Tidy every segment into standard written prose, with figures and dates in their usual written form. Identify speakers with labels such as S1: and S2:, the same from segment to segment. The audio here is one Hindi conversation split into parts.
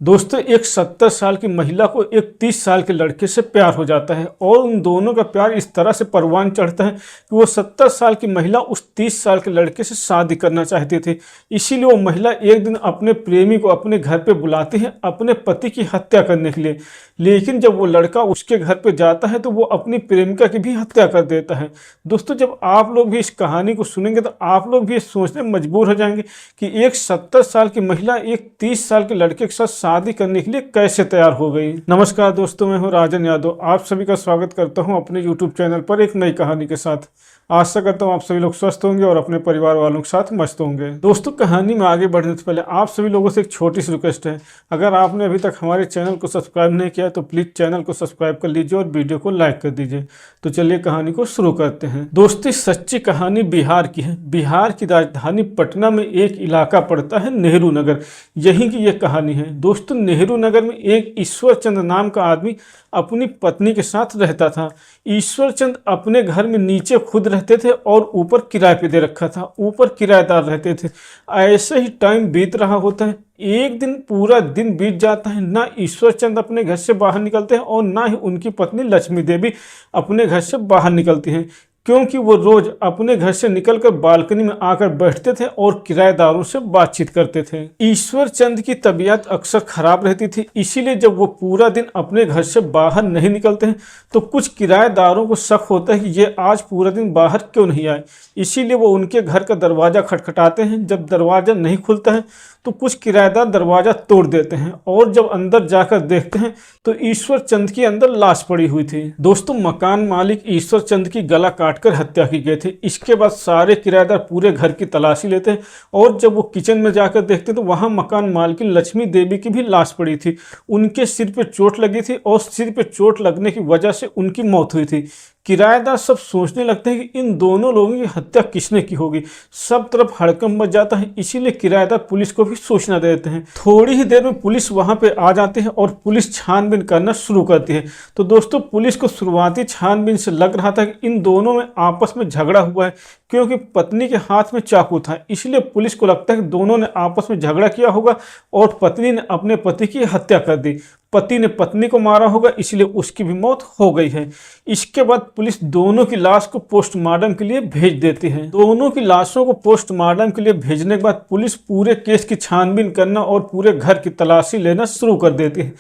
S1: दोस्तों, एक 70 साल की महिला को एक 30 साल के लड़के से प्यार हो जाता है और उन दोनों का प्यार इस तरह से परवान चढ़ता है कि वो 70 साल की महिला उस 30 साल के लड़के से शादी करना चाहती थी। इसीलिए वो महिला एक दिन अपने प्रेमी को अपने घर पे बुलाती है अपने पति की हत्या करने के लिए। लेकिन जब वो लड़का उसके घर पे जाता है तो वो अपनी प्रेमिका की भी हत्या कर देता है। दोस्तों, जब आप लोग भी इस कहानी को सुनेंगे तो आप लोग भी ये सोचने में मजबूर हो जाएंगे कि एक 70 साल की महिला एक 30 साल के लड़के के साथ शादी करने के लिए कैसे तैयार हो गई। नमस्कार दोस्तों, मैं हूं राजन यादव। आप सभी का स्वागत करता हूं अपने YouTube चैनल पर एक नई कहानी के साथ। आशा करता हूं आप सभी लोग स्वस्थ होंगे और अपने परिवार वालों के साथ मस्त होंगे। दोस्तों, कहानी में आगे बढ़ने से पहले आप सभी लोगों से एक छोटी सी रिक्वेस्ट है। अगर आपने अभी तक हमारे चैनल को सब्सक्राइब नहीं किया तो प्लीज़ चैनल को सब्सक्राइब कर लीजिए और वीडियो को लाइक कर दीजिए। तो चलिए कहानी को शुरू करते हैं। दोस्तों, सच्ची कहानी बिहार की है। बिहार की राजधानी पटना में एक इलाका पड़ता है नेहरू नगर। यहीं की ये कहानी है। दोस्तों, नेहरू नगर में एक ईश्वर चंद नाम का आदमी अपनी पत्नी के साथ रहता था। ईश्वर चंद अपने घर में नीचे खुद रहते थे और ऊपर किराए पे दे रखा था। ऊपर किराएदार रहते थे। ऐसे ही टाइम बीत रहा होता है। एक दिन पूरा दिन बीत जाता है। ना ईश्वर चंद अपने घर से बाहर निकलते हैं और ना ही उनकी पत्नी लक्ष्मी देवी अपने घर से बाहर निकलती हैं, क्योंकि वो रोज अपने घर से निकलकर बालकनी में आकर बैठते थे और किराएदारों से बातचीत करते थे। ईश्वर चंद की तबीयत अक्सर खराब रहती थी, इसीलिए जब वो पूरा दिन अपने घर से बाहर नहीं निकलते हैं तो कुछ किराएदारों को शक होता है कि ये आज पूरा दिन बाहर क्यों नहीं आए। इसीलिए वो उनके घर का दरवाजा खटखटाते हैं। जब दरवाजा नहीं खुलता है तो कुछ किराएदार दरवाजा तोड़ देते हैं और जब अंदर जाकर देखते हैं तो ईश्वर चंद की अंदर लाश पड़ी हुई थी। दोस्तों, मकान मालिक ईश्वर चंद की गला काटकर हत्या की गई थी। इसके बाद सारे किराएदार पूरे घर की तलाशी लेते हैं और जब वो किचन में जाकर देखते तो वहां मकान मालकिन लक्ष्मी देवी की भी लाश पड़ी थी। उनके सिर पे चोट लगी थी और सिर पे चोट लगने की वजह से उनकी मौत हुई थी। किराएदार सब सोचने लगते हैं कि इन दोनों लोगों की हत्या किसने की होगी। सब तरफ हड़कंप मच जाता है। इसीलिए किराएदार पुलिस को भी सूचना दे देते हैं। थोड़ी ही देर में पुलिस वहां पे आ जाती है और पुलिस छानबीन करना शुरू करती है। तो दोस्तों, पुलिस को शुरुआती छानबीन से लग रहा था कि इन दोनों में आपस में झगड़ा हुआ है, क्योंकि पत्नी के हाथ में चाकू था। इसलिए पुलिस को लगता है कि दोनों ने आपस में झगड़ा किया होगा और पत्नी ने अपने पति की हत्या कर दी। पति ने पत्नी को मारा होगा, इसलिए उसकी भी मौत हो गई है। इसके बाद पुलिस दोनों की लाश को पोस्टमार्टम के लिए भेज देती है। दोनों की लाशों को पोस्टमार्टम के लिए भेजने के बाद पुलिस पूरे केस की छानबीन करना और पूरे घर की तलाशी लेना शुरू कर देती है।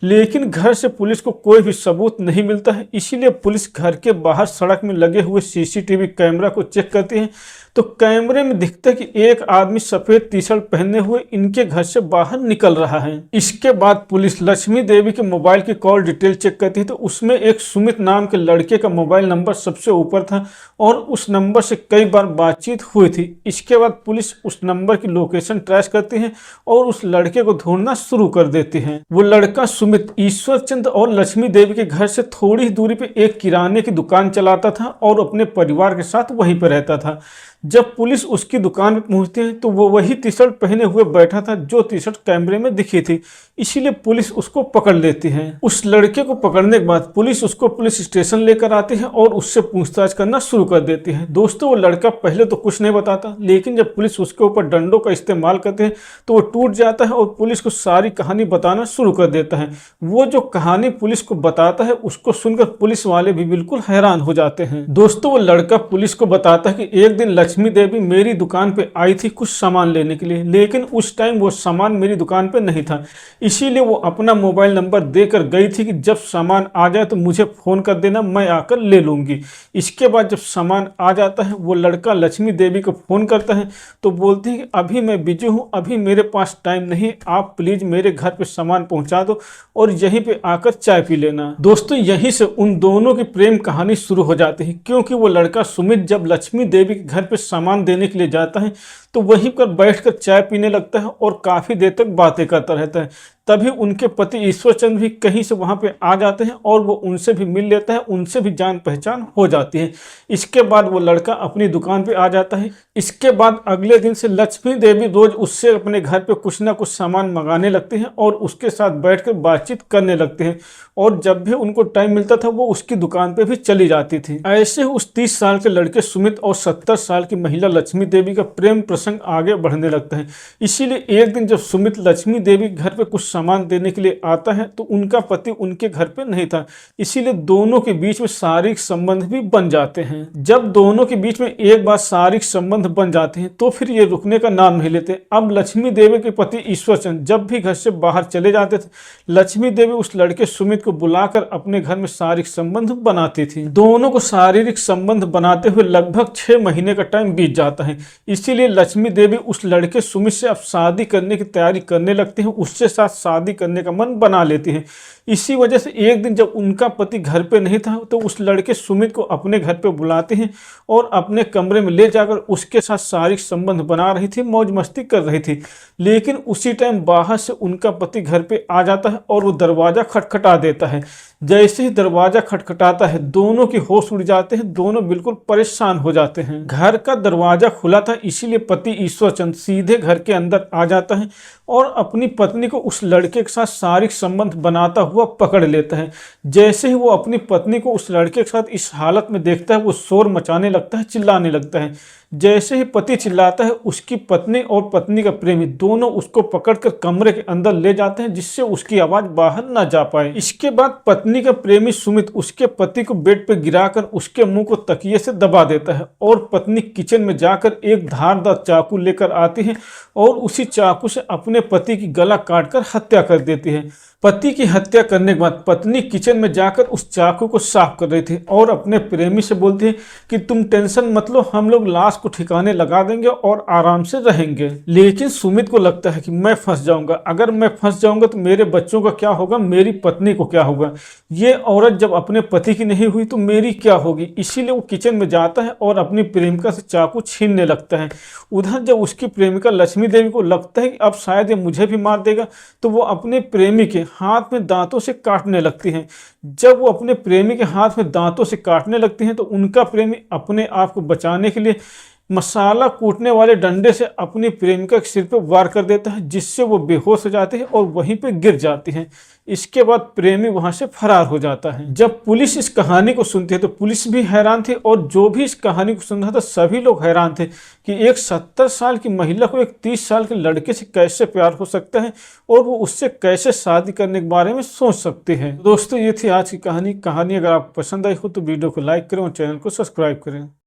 S1: लेकिन घर से पुलिस को कोई भी सबूत नहीं मिलता है। इसीलिए पुलिस घर के बाहर सड़क में लगे हुए सीसीटीवी कैमरा को चेक करती है तो कैमरे में दिखता है कि एक आदमी सफेद टी शर्ट पहने हुए इनके घर से बाहर निकल रहा है। इसके बाद पुलिस लक्ष्मी देवी के मोबाइल की कॉल डिटेल चेक करती है तो उसमें एक सुमित नाम के लड़के का मोबाइल नंबर सबसे ऊपर था और उस नंबर से कई बार बातचीत हुई थी। इसके बाद पुलिस उस नंबर की लोकेशन ट्रेस करती है और उस लड़के को ढूंढना शुरू कर देती है। वो लड़का सुमित ईश्वर चंद और लक्ष्मी देवी के घर से थोड़ी दूरी पे एक किराने की दुकान चलाता था और अपने परिवार के साथ वहीं पर रहता था। जब पुलिस उसकी दुकान पर पहुंचती है तो वो वही टी शर्ट पहने हुए बैठा था जो टी शर्ट कैमरे में दिखी थी। इसीलिए पुलिस उसको पकड़ लेती है। उस लड़के को पकड़ने के बाद पुलिस उसको पुलिस स्टेशन लेकर आती है और उससे पूछताछ करना शुरू कर देती है। दोस्तों, वो लड़का पहले तो कुछ नहीं बताता, लेकिन जब पुलिस उसके ऊपर डंडों का इस्तेमाल करती है तो वो टूट जाता है और पुलिस को सारी कहानी बताना शुरू कर देता है। वो जो कहानी पुलिस को बताता है उसको सुनकर पुलिस वाले भी बिल्कुल हैरान हो जाते हैं। दोस्तों, वो लड़का पुलिस को बताता है कि एक दिन लक्ष्मी देवी मेरी दुकान पे आई थी कुछ सामान लेने के लिए, लेकिन उस टाइम वो सामान मेरी दुकान पे नहीं था। इसीलिए वो अपना मोबाइल नंबर देकर गई थी कि जब सामान आ जाए तो मुझे फ़ोन कर देना, मैं आकर ले लूँगी। इसके बाद जब सामान आ जाता है वो लड़का लक्ष्मी देवी को फ़ोन करता है तो बोलती है कि अभी मैं बिजी हूँ, अभी मेरे पास टाइम नहीं, आप प्लीज़ मेरे घर पर सामान पहुँचा दो और यहीं पर आकर चाय पी लेना। दोस्तों, यहीं से उन दोनों की प्रेम कहानी शुरू हो जाती है, क्योंकि वो लड़का सुमित जब लक्ष्मी देवी के घर पर सामान देने के लिए जाता है तो वहीं पर बैठकर चाय पीने लगता है और काफ़ी देर तक बातें करता रहता है। तभी उनके पति ईश्वर चंद भी कहीं से वहां पे आ जाते हैं और वो उनसे भी मिल लेता है, उनसे भी जान पहचान हो जाती है। इसके बाद वो लड़का अपनी दुकान पे आ जाता है। इसके बाद अगले दिन से लक्ष्मी देवी रोज उससे अपने घर पे कुछ ना कुछ सामान मंगाने लगते हैं और उसके साथ बैठकर बातचीत करने लगते हैं और जब भी उनको टाइम मिलता था वो उसकी दुकान पे भी चली जाती थी। ऐसे उस 30 साल के लड़के सुमित और 70 साल की महिला लक्ष्मी देवी का प्रेम प्रसंग आगे बढ़ने लगता है। इसीलिए एक दिन जब सुमित लक्ष्मी देवी के घर पे कुछ सामान देने के लिए आता है तो उनका पति उनके घर पे नहीं था, इसीलिए दोनों के बीच में शारीरिक संबंध भी बन जाते हैं। जब दोनों के बीच में एक बार शारीरिक संबंध बन जाते हैं तो फिर ये रुकने का नाम नहीं लेते। अब लक्ष्मी देवी के पति ईश्वरचंद जब भी घर से बाहर चले जाते थे, लक्ष्मी देवी उस लड़के सुमित को बुलाकर अपने घर में शारीरिक संबंध बनाती थी। दोनों को शारीरिक संबंध बनाते हुए लगभग 6 महीने का टाइम बीत जाता है। इसीलिए लक्ष्मी देवी उस लड़के सुमित से अब शादी करने की तैयारी करने लगती है, उससे साथ शादी करने का मन बना लेती है। इसी वजह से एक दिन जब उनका पति घर पे नहीं था तो उस लड़के सुमित को अपने घर पे बुलाते हैं और अपने कमरे में ले जाकर उसके साथ शारीरिक संबंध बना रही थी, मौज मस्ती कर रही थी। लेकिन उसी टाइम बाहर से उनका पति घर पे आ जाता है और वो दरवाज़ा खटखटा देता है। जैसे ही दरवाज़ा खटखटाता है दोनों के होश उड़ जाते हैं, दोनों बिल्कुल परेशान हो जाते हैं। घर का दरवाज़ा खुला था, इसीलिए पति ईश्वरचंद सीधे घर के अंदर आ जाता है और अपनी पत्नी को उस लड़के के साथ शारीरिक संबंध बनाता हुआ पकड़ लेता है। जैसे ही वो अपनी पत्नी को उस लड़के के साथ इस हालत में देखता है वो शोर मचाने लगता है, चिल्लाने लगता है। जैसे ही पति चिल्लाता है उसकी पत्नी और पत्नी का प्रेमी दोनों उसको पकड़कर कमरे के अंदर ले जाते हैं जिससे उसकी आवाज़ बाहर ना जा पाए। इसके बाद पत्नी का प्रेमी सुमित उसके पति को बेड पर गिराकर उसके मुंह को तकिए से दबा देता है और पत्नी किचन में जाकर एक धारदार चाकू लेकर आती है और उसी चाकू से अपने पति की गला काटकर हत्या कर देती है। पति की हत्या करने के बाद पत्नी किचन में जाकर उस चाकू को साफ कर रही थी और अपने प्रेमी से बोलती है कि तुम टेंशन मत लो, हम लोग लाश को ठिकाने लगा देंगे और आराम से रहेंगे। लेकिन सुमित को लगता है कि मैं फंस जाऊंगा, अगर मैं फंस जाऊंगा तो मेरे बच्चों का क्या होगा, मेरी पत्नी को क्या होगा, ये औरत जब अपने पति की नहीं हुई तो मेरी क्या होगी। इसीलिए वो किचन में जाता है और अपनी प्रेमिका से चाकू छीनने लगता है। उधर जब उसकी प्रेमिका लक्ष्मी देवी को लगता है कि अब शायद ये मुझे भी मार देगा तो वो अपने प्रेमी के हाथ में दांतों से काटने लगती हैं। जब वो अपने प्रेमी के हाथ में दांतों से काटने लगती हैं तो उनका प्रेमी अपने आप को बचाने के लिए मसाला कूटने वाले डंडे से अपनी प्रेमिका के सिर पर वार कर देता है जिससे वो बेहोश हो जाती है और वहीं पे गिर जाती है। इसके बाद प्रेमी वहां से फरार हो जाता है। जब पुलिस इस कहानी को सुनती है तो पुलिस भी हैरान थी और जो भी इस कहानी को सुन रहा था सभी लोग हैरान थे कि एक 70 साल की महिला को एक 30 साल के लड़के से कैसे प्यार हो सकता है और वो उससे कैसे शादी करने के बारे में सोच सकते हैं। दोस्तों, ये थी आज की कहानी। अगर आपको पसंद आई हो तो वीडियो को लाइक करें और चैनल को सब्सक्राइब करें।